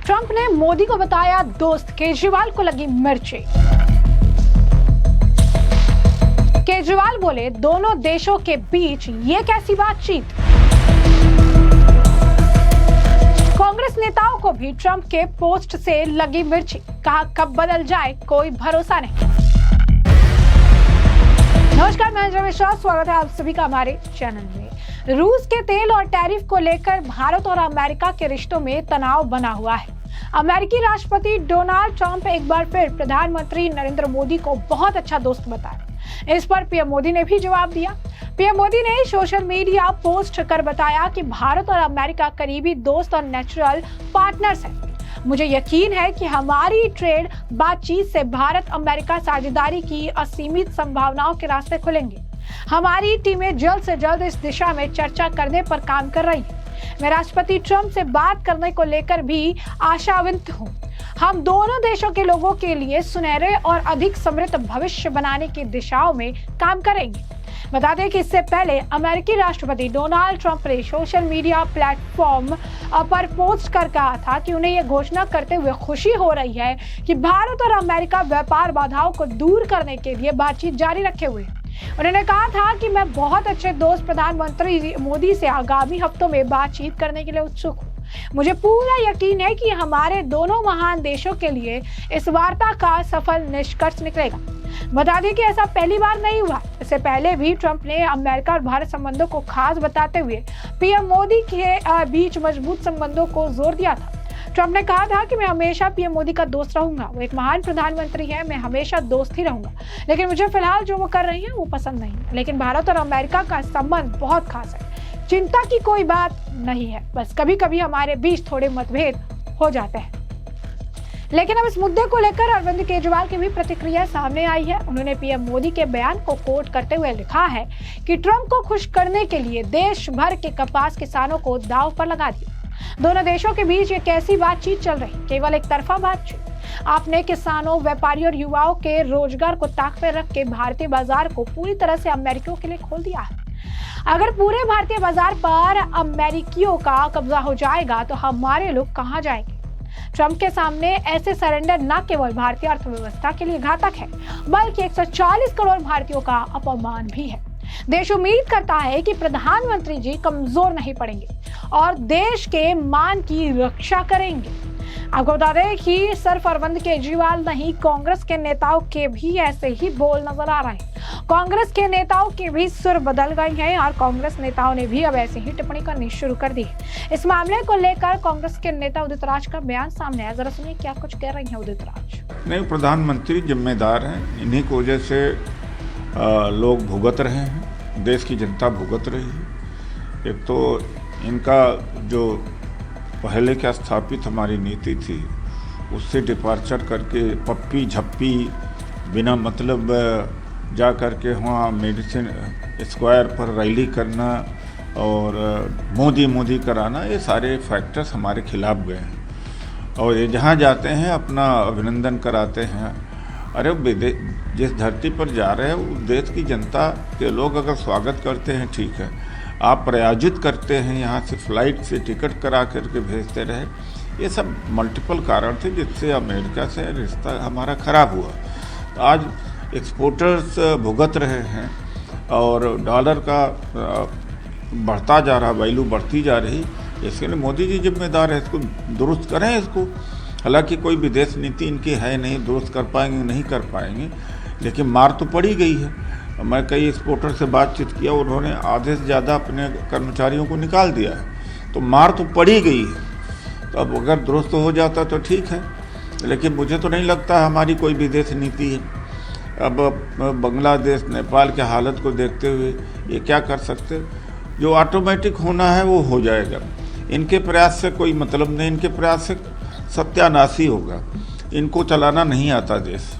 Trump ने मोदी को बताया दोस्त, केजरीवाल को लगी मिर्ची। केजरीवाल बोले दोनों देशों के बीच ये कैसी बातचीत। कांग्रेस नेताओं को भी ट्रंप के पोस्ट से लगी मिर्ची, कहा कब बदल जाए कोई भरोसा नहीं। नमस्कार, मैं रमेश, स्वागत है आप सभी का हमारे चैनल में। रूस के तेल और टैरिफ को लेकर भारत और अमेरिका के रिश्तों में तनाव बना हुआ है। अमेरिकी राष्ट्रपति डोनाल्ड ट्रंप एक बार फिर प्रधानमंत्री नरेंद्र मोदी को बहुत अच्छा दोस्त बताया। इस पर पीएम मोदी ने भी जवाब दिया। पीएम मोदी ने सोशल मीडिया पोस्ट कर बताया कि भारत और अमेरिका करीबी दोस्त और नेचुरल पार्टनर्स हैं। मुझे यकीन है कि हमारी ट्रेड बातचीत से भारत अमेरिका साझेदारी की असीमित संभावनाओं के रास्ते खुलेंगे। हमारी टीमें जल्द से जल्द इस दिशा में चर्चा करने पर काम कर रही है। मैं राष्ट्रपति ट्रंप से बात करने को लेकर भी आशावादी हूँ। हम दोनों देशों के लोगों के लिए सुनहरे और अधिक समृद्ध भविष्य बनाने की दिशाओं में काम करेंगे। बता दें कि इससे पहले अमेरिकी राष्ट्रपति डोनाल्ड ट्रंप ने सोशल मीडिया प्लेटफॉर्म पर पोस्ट कर कहा था कि उन्हें यह घोषणा करते हुए खुशी हो रही है कि भारत और अमेरिका व्यापार बाधाओं को दूर करने के लिए बातचीत जारी रखे हुए हैं। उन्होंने कहा था कि मैं बहुत अच्छे दोस्त प्रधानमंत्री मोदी से आगामी हफ्तों में बातचीत करने के लिए उत्सुक हूँ। मुझे पूरा यकीन है कि हमारे दोनों महान देशों के लिए इस वार्ता का सफल निष्कर्ष निकलेगा। बता दें कि ऐसा पहली बार नहीं हुआ। इससे पहले भी ट्रंप ने अमेरिका और भारत संबंधों को खास बताते हुए पीएम मोदी के बीच मजबूत संबंधों को जोर दिया था। ट्रंप ने कहा था कि मैं हमेशा पीएम मोदी का दोस्त रहूंगा। वो एक महान प्रधानमंत्री है, मैं हमेशा दोस्त ही रहूंगा। लेकिन मुझे फिलहाल जो वो कर रही है वो पसंद नहीं है। लेकिन भारत और अमेरिका का संबंध बहुत खास है, चिंता की कोई बात नहीं है। बस कभी कभी हमारे बीच थोड़े मतभेद हो जाते हैं। लेकिन अब इस मुद्दे को लेकर अरविंद केजरीवाल की भी प्रतिक्रिया सामने आई है। उन्होंने पीएम मोदी के बयान को कोट करते हुए लिखा है कि ट्रंप को खुश करने के लिए देश भर के कपास किसानों को दांव पर लगा दिया। दोनों देशों के बीच ये कैसी बातचीत चल रही, केवल एक तरफा बातचीत। आपने किसानों, व्यापारियों और युवाओं के रोजगार को ताक पर रख के भारतीय बाजार को पूरी तरह से अमेरिकियों के लिए खोल दिया है। अगर पूरे भारतीय बाजार पर अमेरिकियों का कब्जा हो जाएगा तो हमारे लोग कहां जाएंगे। ट्रंप के सामने ऐसे सरेंडर न केवल भारतीय अर्थव्यवस्था के लिए घातक है, बल्कि 140 करोड़ भारतीयों का अपमान भी है। देश उम्मीद करता है कि प्रधानमंत्री जी कमजोर नहीं पड़ेंगे और देश के मान की रक्षा करेंगे। आपको बता दें कि सिर्फ अरविंद केजरीवाल नहीं, कांग्रेस के नेताओं के भी ऐसे ही बोल नजर आ रहे हैं। कांग्रेस के नेताओं के भी सुर बदल गए हैं और कांग्रेस नेताओं ने भी अब ऐसे ही टिप्पणी करनी शुरू कर दी है। इस मामले को लेकर कांग्रेस के नेता उदित राज का बयान सामने आया। जरा सुनिए क्या कुछ कह रहे हैं उदित राज। नहीं, प्रधानमंत्री जिम्मेदार हैं। इन्हीं की वजह से लोग भुगत रहे हैं, देश की जनता भुगत रही है। एक तो इनका जो पहले क्या स्थापित हमारी नीति थी उससे डिपार्चर करके पप्पी झप्पी बिना मतलब जा करके वहाँ मेडिसिन स्क्वायर पर रैली करना और मोदी मोदी कराना, ये सारे फैक्टर्स हमारे खिलाफ गए हैं। और ये जहाँ जाते हैं अपना अभिनंदन कराते हैं। अरे जिस धरती पर जा रहे हैं उस देश की जनता के लोग अगर स्वागत करते हैं ठीक है, आप प्रायोजित करते हैं, यहाँ से फ्लाइट से टिकट करा करके भेजते रहे, ये सब मल्टीपल कारण थे जिससे अमेरिका से रिश्ता हमारा खराब हुआ। तो आज एक्सपोर्टर्स भुगत रहे हैं और डॉलर का बढ़ता जा रहा, वैल्यू बढ़ती जा रही। इसके लिए मोदी जी जिम्मेदार है, इसको दुरुस्त करें इसको। हालांकि कोई विदेश नीति इनकी है नहीं, दुरुस्त कर पाएंगे नहीं कर पाएंगे, लेकिन मार तो पड़ी गई है। मैं कई एक्सपोर्टर से बातचीत किया, उन्होंने आधे से ज़्यादा अपने कर्मचारियों को निकाल दिया है, तो मार तो पड़ी गई है। तो अब अगर दुरुस्त हो जाता तो ठीक है, लेकिन मुझे तो नहीं लगता हमारी कोई विदेश नीति है। अब बांग्लादेश, नेपाल के हालत को देखते हुए ये क्या कर सकते, जो ऑटोमेटिक होना है वो हो जाएगा। इनके प्रयास से कोई मतलब नहीं, इनके प्रयास से सत्यानाशी होगा। इनको चलाना नहीं आता देश।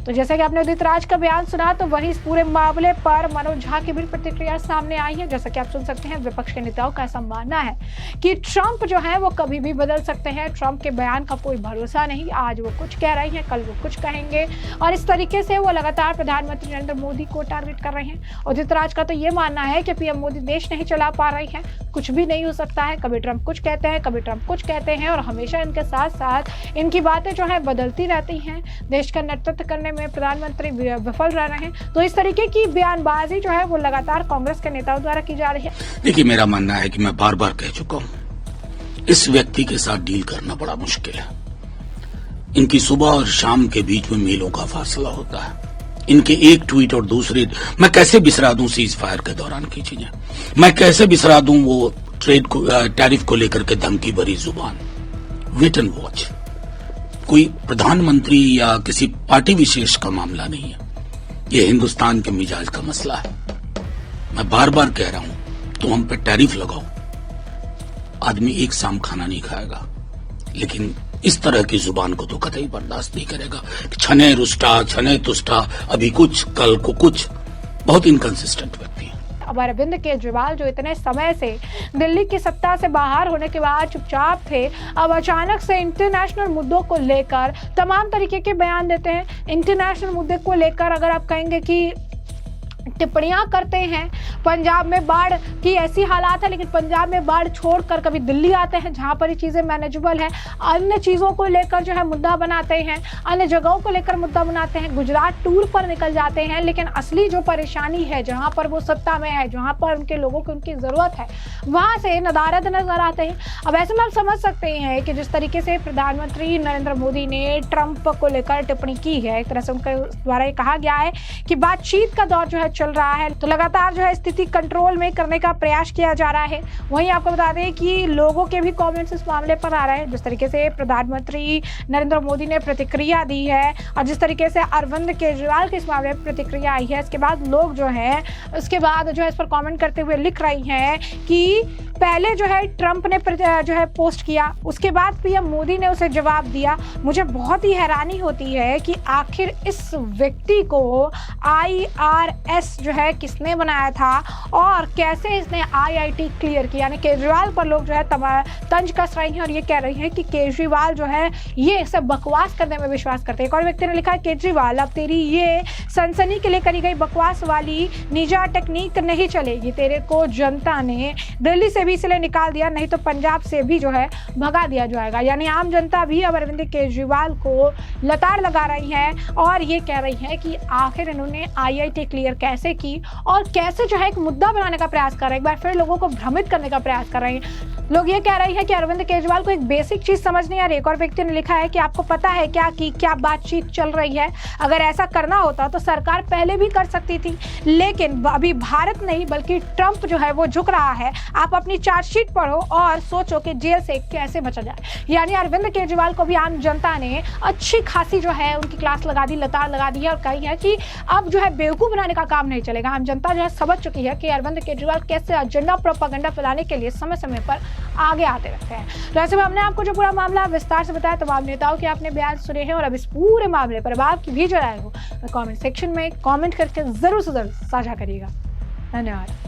तो जैसे कि आपने उदित राज का बयान सुना, तो वही इस पूरे मामले पर मनोज झा की भी प्रतिक्रिया सामने आई है। जैसा कि आप सुन सकते हैं, विपक्ष के नेताओं का ऐसा मानना है कि ट्रंप जो है वो कभी भी बदल सकते हैं, ट्रंप के बयान का कोई भरोसा नहीं, आज वो कुछ कह रहे हैं, कल वो कुछ कहेंगे, और इस तरीके से वो लगातार प्रधानमंत्री नरेंद्र मोदी को टारगेट कर रहे हैं। उदित राज का तो ये मानना है कि पीएम मोदी देश नहीं चला पा रही है, कुछ भी नहीं हो सकता है, कभी ट्रंप कुछ कहते हैं, कभी ट्रंप कुछ कहते हैं, और हमेशा इनके साथ साथ इनकी बातें जो है बदलती रहती हैं। देश का नेतृत्व करने में प्रधानमंत्री विफल रह रहे हैं। तो इस तरीके की बयानबाजी जो है वो लगातार कांग्रेस के नेताओं द्वारा की जा रही है। देखिए, मेरा मानना है कि मैं बार बार कह चुका हूं, इस व्यक्ति के साथ डील करना बड़ा मुश्किल है। इनकी सुबह और शाम के बीच में मीलों का फासला होता है। इनके एक ट्वीट और दूसरे, मैं कैसे बिसरा दूं सीज फायर के दौरान की चीजें, मैं कैसे बिसरा दूं वो टैरिफ को लेकर के धमकी भरी जुबान। Wait and watch. कोई प्रधानमंत्री या किसी पार्टी विशेष का मामला नहीं है, ये हिंदुस्तान के मिजाज का मसला है। मैं बार बार कह रहा हूं, तो हम पे टैरिफ लगाओ, आदमी एक शाम खाना नहीं खाएगा, लेकिन इस तरह की जुबान को तो कतई बर्दाश्त नहीं करेगा। छने रुष्टा, छने तुष्टा, अभी कुछ कल को कुछ, बहुत इनकंसिस्टेंट व्यक्ति है। अब अरविंद केजरीवाल जो इतने समय से दिल्ली की सत्ता से बाहर होने के बाद चुपचाप थे, अब अचानक से इंटरनेशनल मुद्दों को लेकर तमाम तरीके के बयान देते हैं। इंटरनेशनल मुद्दे को लेकर अगर आप कहेंगे कि टिप्पणियां करते हैं, पंजाब में बाढ़ की ऐसी हालात है, लेकिन पंजाब में बाढ़ छोड़कर कभी दिल्ली आते हैं जहां पर ये चीजें मैनेजेबल है, अन्य चीजों को लेकर जो है मुद्दा बनाते हैं, अन्य जगहों को लेकर मुद्दा बनाते हैं, गुजरात टूर पर निकल जाते हैं, लेकिन असली जो परेशानी है, जहां पर वो सत्ता में है, जहां पर उनके लोगों को उनकी जरूरत है, वहां से नदारद नजर आते हैं। अब ऐसे में आप समझ सकते हैं कि जिस तरीके से प्रधानमंत्री नरेंद्र मोदी ने ट्रंप को लेकर टिप्पणी की है, एक तरह से उनके द्वारा ये कहा गया है कि बातचीत का दौर जो है चल रहा है, तो लगातार जो है स्थिति कंट्रोल में करने का प्रयास किया जा रहा है। वहीं आपको बता दें कि लोगों के भी कमेंट्स इस मामले पर आ रहे हैं। जिस तरीके से प्रधानमंत्री नरेंद्र मोदी ने प्रतिक्रिया दी है और जिस तरीके से अरविंद केजरीवाल की इस मामले में प्रतिक्रिया आई है, इसके बाद लोग जो है इस पर कमेंट करते हुए लिख रही हैं कि पहले जो है ट्रंप ने जो है पोस्ट किया, उसके बाद पीएम मोदी ने उसे जवाब दिया। मुझे बहुत ही हैरानी होती है कि आखिर इस व्यक्ति को IRS जो है किसने बनाया था और कैसे इसने IIT क्लियर किया। यानी केजरीवाल पर लोग जो है तंज कस रही हैं और ये कह रही हैं कि केजरीवाल जो है ये सब बकवास करने में विश्वास करते हैं। एक और व्यक्ति ने लिखा है, केजरीवाल अब तेरी ये सनसनी के लिए करी गई बकवास वाली निजा टेक्निक नहीं चलेगी, तेरे को जनता ने दिल्ली से भी इसलिए निकाल दिया, नहीं तो पंजाब से भी जो है भगा दिया जाएगा। यानी आम जनता भी अब अरविंद केजरीवाल को लताड़ लगा रही है और ये कह रही है कि आखिर इन्होंने IIT क्लियर कैसे की और कैसे जो है एक मुद्दा बनाने का प्रयास कर रहे हैं, एक बार फिर लोगों को भ्रमित करने का प्रयास कर रहे हैं। लोग ये कह रहे हैं कि अरविंद केजरीवाल को एक बेसिक चीज समझ नहीं आ रही। एक और व्यक्ति ने लिखा है कि आपको पता है क्या कि क्या बातचीत चल रही है, अगर ऐसा करना होता तो सरकार पहले भी कर सकती थी, लेकिन अभी भारत नहीं बल्कि ट्रंप जो है वो झुक रहा है। आप अपनी चार्जशीट पढ़ो और सोचो कि जेल से कैसे बचा जाए। यानी अरविंद केजरीवाल को भी आम जनता ने अच्छी खासी जो है उनकी क्लास लगा दी, लताड़ लगा दी है और कही है कि अब जो है बेवकूफ बनाने का काम नहीं चलेगा। आम जनता जो है समझ चुकी है कि अरविंद केजरीवाल कैसे एजेंडा प्रोपेगेंडा फैलाने के लिए समय समय पर आगे आते रहते हैं। तो ऐसे में हमने आपको जो पूरा मामला विस्तार से बताया, तमाम नेताओं के आपने बयान सुने हैं और अब इस पूरे मामले पर अब आपकी भी जो राय हो कमेंट सेक्शन में कमेंट करके जरूर से जरूर साझा करिएगा। धन्यवाद।